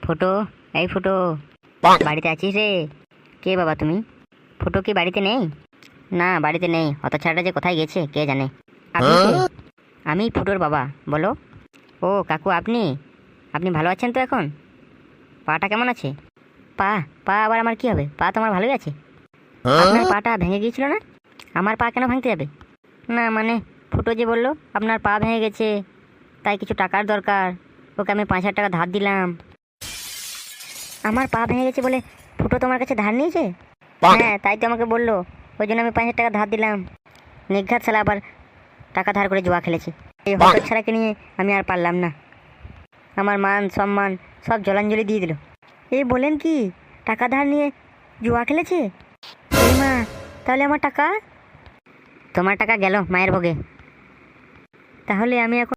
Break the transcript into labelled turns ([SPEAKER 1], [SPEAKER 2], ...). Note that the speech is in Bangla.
[SPEAKER 1] ফুটো, এই ফুটো, বাড়িতে আছিস রে? কে বাবা তুমি? ফুটো কি বাড়িতে নেই? না, বাড়িতে নেই। অত ছাড়া যে কোথায় গেছে কে জানে। আপনি কে? আমি ফুটোর বাবা। বলো। ও কাকু, আপনি আপনি ভালো আছেন তো এখন? পাটা কেমন আছে? পা পা আবার আমার কি হবে? পা তো আমার ভালোই আছে। আপনার পাটা ভেঙে গিয়েছিল না? আমার পা কেন ভাঙতে যাবে? না মানে, ফুটো যে বললো আপনার পা ভেঙে গেছে, তাই কিছু টাকার দরকার, ওকে আমি 5,000 টাকা ধার দিলাম। আমার পা ভেঙে গেছে বলে ফুটো তোমার কাছে ধার নিয়েছে? হ্যাঁ, তাই তো আমাকে বললো। ওই জন্য আমি 5,000 টাকা ধার দিলাম। নির্ঘাত শালা আবার টাকা ধার করে জুয়া খেলেছে। এই হতচ্ছাড়াকে ছাড়াকে নিয়ে আমি আর পারলাম না। আমার মান সম্মান সব জলাঞ্জলি দিয়ে দিল। এই বলেন কি, টাকা ধার নিয়ে জুয়া খেলেছে? এই মা, তাহলে আমার টাকা? তোমার টাকা গেল মায়ের ভোগে। তাহলে আমি এখন